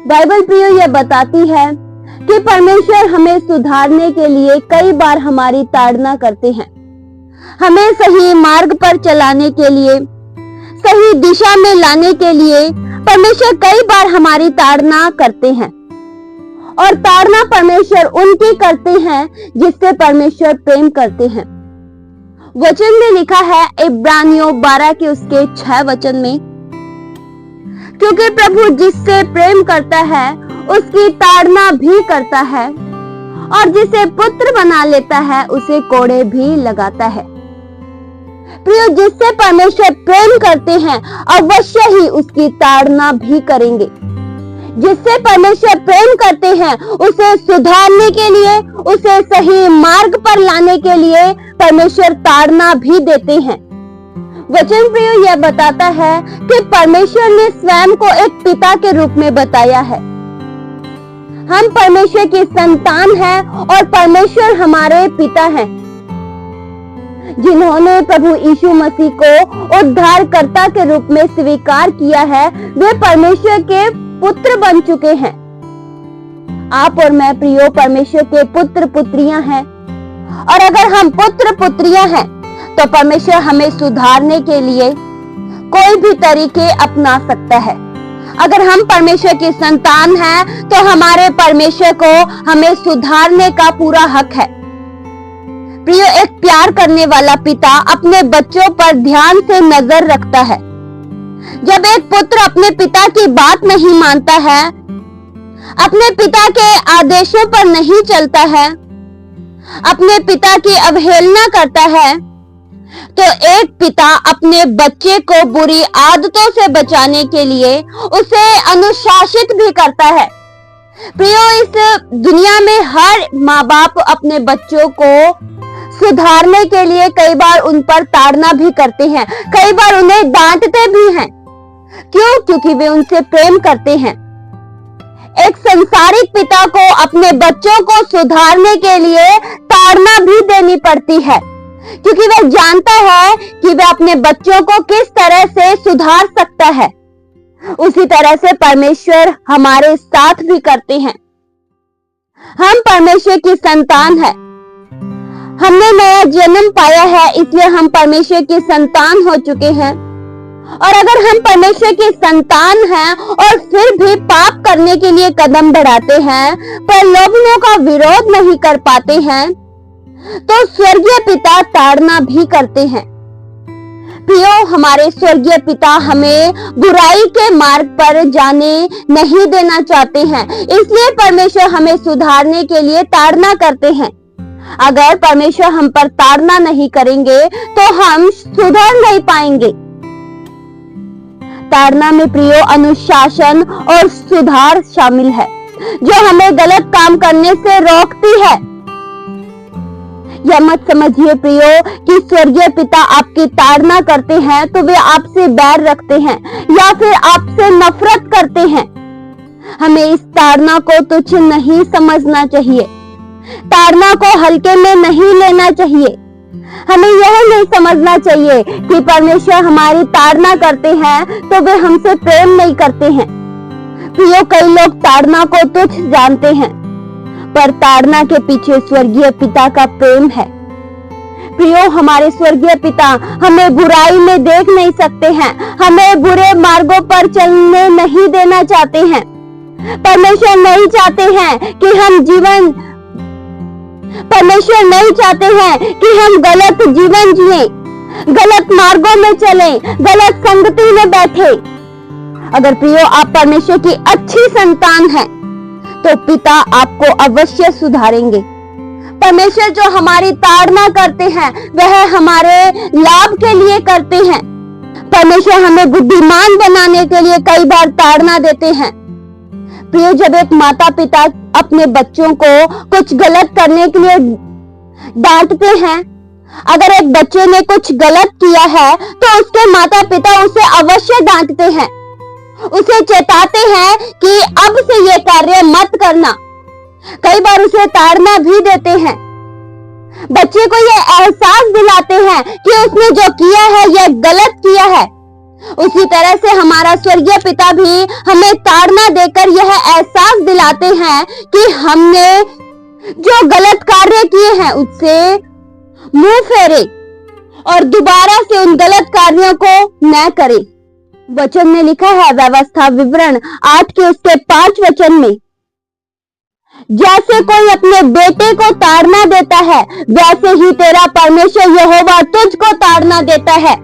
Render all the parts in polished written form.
Bible प्रियो यह बताती है कि परमेश्वर हमें सुधारने के लिए कई बार हमारी ताड़ना करते हैं। हमें सही मार्ग पर चलाने के लिए, सही दिशा में लाने के लिए परमेश्वर कई बार हमारी ताड़ना करते हैं। और ताड़ना परमेश्वर उनकी करते हैं जिससे परमेश्वर प्रेम करते हैं। वचन में लिखा है इब्रानियों 12 के उसके 6 वचन में, क्योंकि प्रभु जिससे प्रेम करता है उसकी ताड़ना भी करता है, और जिसे पुत्र बना लेता है उसे कोड़े भी लगाता है। प्रिय, जिससे परमेश्वर प्रेम करते हैं अवश्य ही उसकी ताड़ना भी करेंगे। जिससे परमेश्वर प्रेम करते हैं उसे सुधारने के लिए, उसे सही मार्ग पर लाने के लिए परमेश्वर ताड़ना भी देते हैं। वचन प्रिय यह बताता है कि परमेश्वर ने स्वयं को एक पिता के रूप में बताया है। हम परमेश्वर की संतान हैं और परमेश्वर हमारे पिता हैं। जिन्होंने प्रभु यीशु मसीह को उद्धारकर्ता के रूप में स्वीकार किया है, वे परमेश्वर के पुत्र बन चुके हैं। आप और मैं प्रियो परमेश्वर के पुत्र पुत्रियां हैं, और अगर हम पुत्र पुत्रियां हैं तो परमेश्वर हमें सुधारने के लिए कोई भी तरीके अपना सकता है। अगर हम परमेश्वर की संतान हैं तो हमारे परमेश्वर को हमें सुधारने का पूरा हक है। प्रियो, एक प्यार करने वाला पिता अपने बच्चों पर ध्यान से नजर रखता है। जब एक पुत्र अपने पिता की बात नहीं मानता है, अपने पिता के आदेशों पर नहीं चलता है, अपने पिता की अवहेलना करता है, तो एक पिता अपने बच्चे को बुरी आदतों से बचाने के लिए उसे अनुशासित भी करता है। प्रियो, इस दुनिया में हर माँ बाप अपने बच्चों को सुधारने के लिए कई बार उन पर ताड़ना भी करते हैं, कई बार उन्हें डांटते भी हैं। क्यों? क्योंकि वे उनसे प्रेम करते हैं। एक संसारिक पिता को अपने बच्चों को सुधारने के लिए ताड़ना भी देनी पड़ती है, क्योंकि वह जानता है कि वह अपने बच्चों को किस तरह से सुधार सकता है। उसी तरह से परमेश्वर हमारे साथ भी करते हैं। हम परमेश्वर की संतान है, हमने नया जन्म पाया है, इसलिए हम परमेश्वर की संतान हो चुके हैं। और अगर हम परमेश्वर की संतान हैं और फिर भी पाप करने के लिए कदम बढ़ाते हैं, प्रलोभनों का विरोध नहीं कर पाते हैं, तो स्वर्गीय पिता ताड़ना भी करते हैं। प्रियो, हमारे स्वर्गीय पिता हमें बुराई के मार्ग पर जाने नहीं देना चाहते हैं, इसलिए परमेश्वर हमें सुधारने के लिए ताड़ना करते हैं। अगर परमेश्वर हम पर ताड़ना नहीं करेंगे तो हम सुधर नहीं पाएंगे। ताड़ना में प्रियो अनुशासन और सुधार शामिल है, जो हमें गलत काम करने से रोकती है। यह मत समझिए प्रियो कि स्वर्गीय पिता आपकी ताड़ना करते हैं तो वे आपसे बैर रखते हैं या फिर आपसे नफरत करते हैं। हमें इस ताड़ना को तुच्छ नहीं समझना चाहिए, ताड़ना को हल्के में नहीं लेना चाहिए। हमें यह नहीं समझना चाहिए कि परमेश्वर हमारी ताड़ना करते हैं तो वे हमसे प्रेम नहीं करते हैं। प्रियो, कई लोग ताड़ना को तुच्छ जानते हैं, पर ताड़ना के पीछे स्वर्गीय पिता का प्रेम है। प्रियो, हमारे स्वर्गीय पिता हमें बुराई में देख नहीं सकते हैं, हमें बुरे मार्गों पर चलने नहीं देना चाहते हैं। परमेश्वर नहीं चाहते हैं कि हम गलत जीवन जिए, गलत मार्गों में चलें, गलत संगति में बैठे। अगर प्रियो आप परमेश्वर की अच्छी संतान हैं, तो पिता आपको अवश्य सुधारेंगे। परमेश्वर जो हमारी ताड़ना करते हैं वह हमारे लाभ के लिए करते हैं। परमेश्वर हमें बुद्धिमान बनाने के लिए कई बार ताड़ना देते हैं। प्रिय, जब एक माता पिता अपने बच्चों को कुछ गलत करने के लिए डांटते हैं, अगर एक बच्चे ने कुछ गलत किया है तो उसके माता पिता उसे अवश्य डांटते हैं, उसे चेताते हैं कि अब से ये कार्य मत करना। कई बार उसे ताड़ना भी देते हैं। बच्चे को यह एहसास दिलाते हैं कि उसने जो किया है यह गलत किया है। उसी तरह से हमारा स्वर्गीय पिता भी हमें ताड़ना देकर यह एहसास दिलाते हैं कि हमने जो गलत कार्य किए हैं उससे मुंह फेरे और दोबारा से उन गलत कार्यों को न करें। वचन में लिखा है व्यवस्था विवरण 8 के उसके 5 वचन में, जैसे कोई अपने बेटे को ताड़ना देता है वैसे ही तेरा परमेश्वर यहोवा तुझको ताड़ना देता है।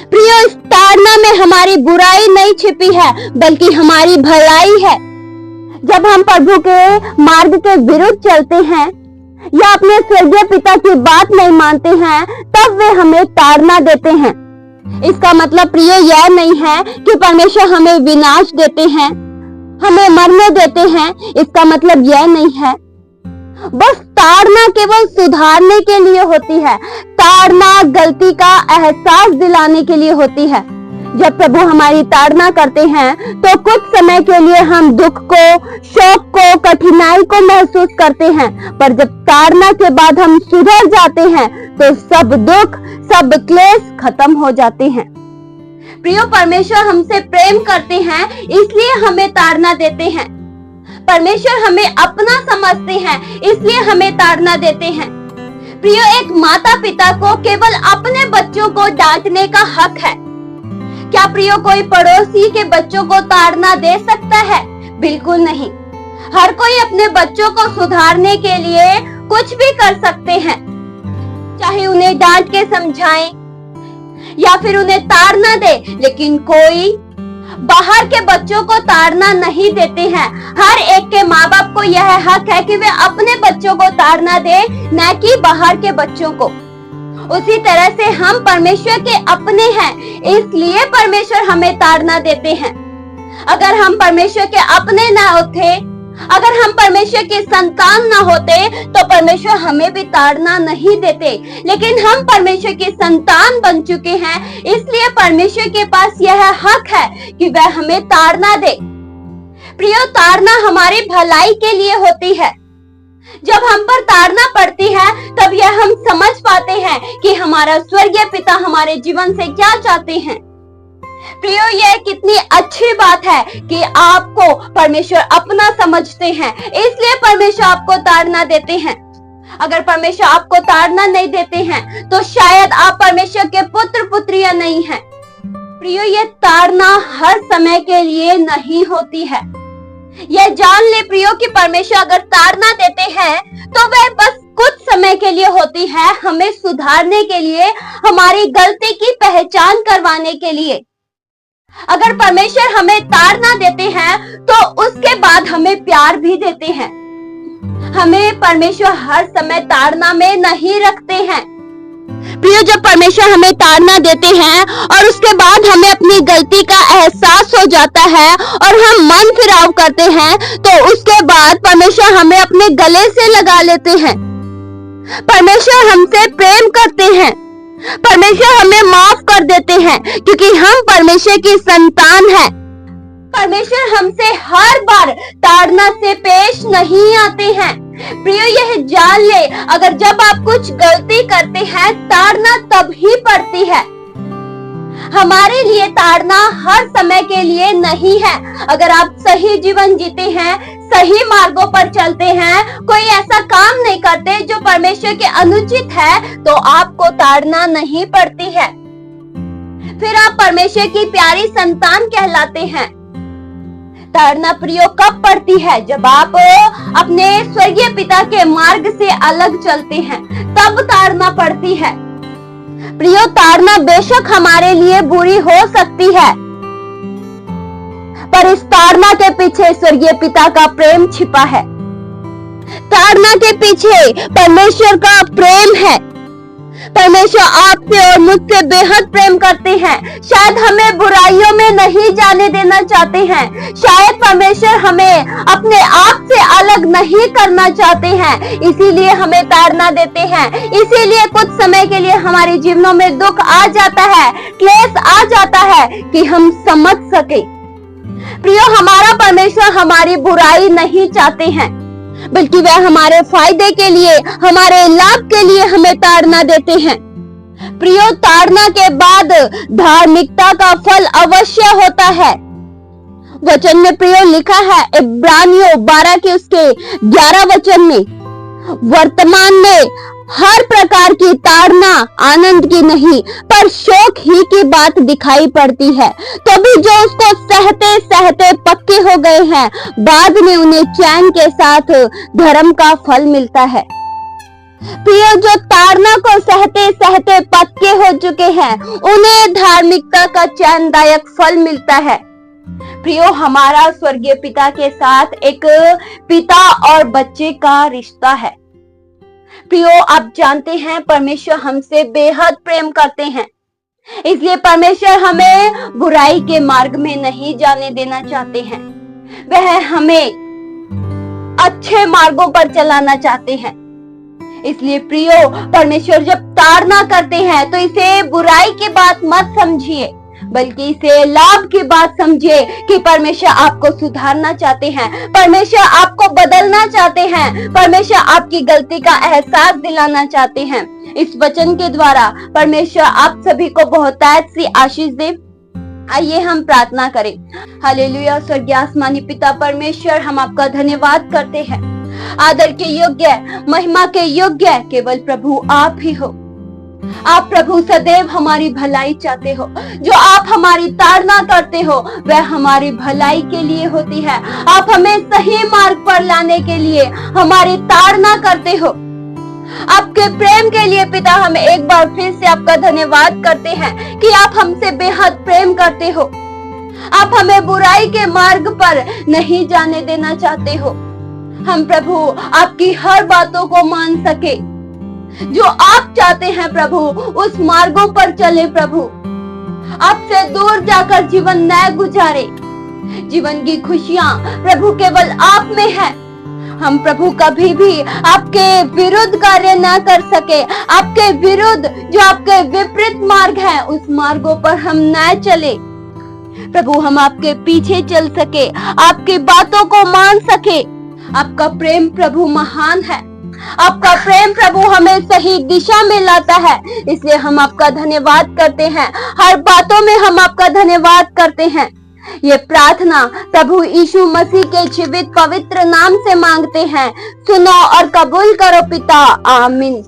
प्रियो, इस ताड़ना में हमारी बुराई नहीं छिपी है बल्कि हमारी भलाई है। जब हम प्रभु के मार्ग के विरुद्ध चलते हैं या अपने स्वर्गीय पिता की बात नहीं मानते हैं तब वे हमें ताड़ना देते हैं। इसका मतलब प्रियो यह नहीं है कि परमेश्वर हमें विनाश देते हैं, हमें मरने देते हैं। इसका मतलब यह नहीं है। बस ताड़ना केवल सुधारने के लिए होती है, ताड़ना गलती का एहसास दिलाने के लिए होती है। जब प्रभु हमारी ताड़ना करते हैं तो कुछ समय के लिए हम दुख को, शोक को, कठिनाई को महसूस करते हैं, पर जब ताड़ना के बाद हम सुधर जाते हैं तो सब दुख, सब क्लेश खत्म हो जाते हैं। प्रियो, परमेश्वर हमसे प्रेम करते हैं इसलिए हमें ताड़ना देते हैं। परमेश्वर हमें अपना समझते हैं इसलिए हमें ताड़ना देते हैं। प्रियो, एक माता पिता को केवल अपने बच्चों को डांटने का हक है। क्या प्रियो कोई पड़ोसी के बच्चों को ताड़ना दे सकता है? बिल्कुल नहीं। हर कोई अपने बच्चों को सुधारने के लिए कुछ भी कर सकते हैं, चाहे उन्हें डांट के समझाएं या फिर उन्हें ताड़ना दे, लेकिन कोई बाहर के बच्चों को ताड़ना नहीं देते हैं। हर एक के माँ बाप को यह हक है कि वे अपने बच्चों को ताड़ना दे, न कि बाहर के बच्चों को। उसी तरह से हम परमेश्वर के अपने हैं, इसलिए परमेश्वर हमें ताड़ना देते हैं। अगर हम परमेश्वर के अपने ना होते, अगर हम परमेश्वर के संतान ना होते तो परमेश्वर हमें भी ताड़ना नहीं देते, लेकिन हम परमेश्वर के संतान बन चुके हैं, इसलिए परमेश्वर के पास यह हक है कि वह हमें ताड़ना दे। प्रियो, ताड़ना हमारी भलाई के लिए होती है। जब हम पर ताड़ना पड़ती है तब यह हम समझ पाते हैं कि हमारा स्वर्गीय पिता हमारे जीवन से क्या चाहते हैं। प्रियो, यह कितनी अच्छी बात है कि आपको परमेश्वर अपना समझते हैं, इसलिए परमेश्वर आपको ताड़ना देते हैं। अगर परमेश्वर आपको ताड़ना नहीं देते हैं तो शायद आप परमेश्वर के पुत्र पुत्रियां नहीं हैं। प्रियो, यह ताड़ना हर समय के लिए नहीं होती है। यह जान ले प्रियो कि परमेश्वर अगर ताड़ना देते हैं तो वह बस कुछ समय के लिए होती है, हमें सुधारने के लिए, हमारी गलती की पहचान करवाने के लिए। अगर परमेश्वर हमें ताड़ना देते हैं तो उसके बाद हमें प्यार भी देते हैं। हमें परमेश्वर हर समय ताड़ना में नहीं रखते हैं। प्रियो, जब परमेश्वर हमें ताड़ना देते हैं और उसके बाद हमें अपनी गलती का एहसास हो जाता है और हम मन फिराव करते हैं तो उसके बाद परमेश्वर हमें अपने गले से लगा लेते हैं। परमेश्वर हमसे प्रेम करते हैं, परमेश्वर हमें माफ कर देते हैं क्योंकि हम परमेश्वर की संतान हैं। परमेश्वर हमसे हर बार ताड़ना से पेश नहीं आते हैं। प्रियो, यह जान ले, अगर जब आप कुछ गलती करते हैं ताड़ना तब ही पड़ती है। हमारे लिए ताड़ना हर समय के लिए नहीं है। अगर आप सही जीवन जीते हैं, सही मार्गों पर चलते हैं, कोई ऐसा काम नहीं करते जो परमेश्वर के अनुचित है, तो आपको ताड़ना नहीं पड़ती है। फिर आप परमेश्वर की प्यारी संतान कहलाते हैं। ताड़ना प्रियो कब पड़ती है? जब आप अपने स्वर्गीय पिता के मार्ग से अलग चलते हैं, तब ताड़ना पड़ती है। प्रियो, ताड़ना बेशक हमारे लिए बुरी हो सकती है, पर इस ताड़ना के पीछे स्वर्गीय पिता का प्रेम छिपा है। ताड़ना के पीछे परमेश्वर का प्रेम है। परमेश्वर आपसे और मुझसे बेहद प्रेम करते हैं। शायद हमें बुराइयों में नहीं जाने देना चाहते हैं, शायद परमेश्वर हमें अपने आप से अलग नहीं करना चाहते हैं, इसीलिए हमें ताड़ना देते हैं। इसीलिए कुछ समय के लिए हमारे जीवनों में दुख आ जाता है, क्लेश आ जाता है कि हम समझ सके। प्रियो, हमारा परमेश्वर हमारी बुराई नहीं चाहते हैं, बल्कि वह हमारे फायदे के लिए, हमारे लाभ के लिए हमें ताड़ना देते हैं। प्रियो, ताड़ना के बाद धार्मिकता का फल अवश्य होता है। वचन में प्रियो लिखा है इब्रानियों 12 के उसके 11 वचन में, वर्तमान में हर प्रकार की ताड़ना आनंद की नहीं पर शोक ही की बात दिखाई पड़ती है, तो भी जो उसको सहते सहते पक्के हो गए हैं, बाद में उन्हें चैन के साथ धर्म का फल मिलता है। प्रियो, जो ताड़ना को सहते सहते पक्के हो चुके हैं, उन्हें धार्मिकता का चैनदायक फल मिलता है। प्रियो, हमारा स्वर्गीय पिता के साथ एक पिता और बच्चे का रिश्ता है। प्रियो, आप जानते हैं परमेश्वर हमसे बेहद प्रेम करते हैं, इसलिए परमेश्वर हमें बुराई के मार्ग में नहीं जाने देना चाहते हैं। वह हमें अच्छे मार्गों पर चलाना चाहते हैं। इसलिए प्रियो, परमेश्वर जब ताड़ना करते हैं तो इसे बुराई की बात मत समझिए, बल्कि इसे लाभ की बात समझिए कि परमेश्वर आपको सुधारना चाहते हैं, परमेश्वर आपको बदलना चाहते हैं, परमेश्वर आपकी गलती का एहसास दिलाना चाहते हैं। इस वचन के द्वारा परमेश्वर आप सभी को बहुतायत सी आशीष दे। आइए हम प्रार्थना करें। हालेलुया। स्वर्गीय आसमानी पिता परमेश्वर, हम आपका धन्यवाद करते हैं। आदर के योग्य, महिमा के योग्य केवल प्रभु आप ही हो। आप प्रभु सदैव हमारी भलाई चाहते हो। जो आप हमारी ताड़ना करते हो वह हमारी भलाई के लिए होती है। आप हमें सही मार्ग पर लाने के लिए हमारी ताड़ना करते हो। आपके प्रेम के लिए पिता हम एक बार फिर से आपका धन्यवाद करते हैं कि आप हमसे बेहद प्रेम करते हो। आप हमें बुराई के मार्ग पर नहीं जाने देना चाहते हो। हम प्रभु आपकी हर बातों को मान सके, जो आप चाहते हैं प्रभु उस मार्गों पर चले। प्रभु आपसे दूर जाकर जीवन न गुजारे। जीवन की खुशियां प्रभु केवल आप में है। हम प्रभु कभी भी आपके विरुद्ध कार्य न कर सके। आपके विरुद्ध जो आपके विपरीत मार्ग है उस मार्गों पर हम न चले। प्रभु हम आपके पीछे चल सके, आपकी बातों को मान सके। आपका प्रेम प्रभु महान है। आपका प्रेम प्रभु हमें सही दिशा में लाता है, इसलिए हम आपका धन्यवाद करते हैं। हर बातों में हम आपका धन्यवाद करते हैं। ये प्रार्थना प्रभु यीशु मसीह के जीवित पवित्र नाम से मांगते हैं। सुनो और कबूल करो पिता। आमीन।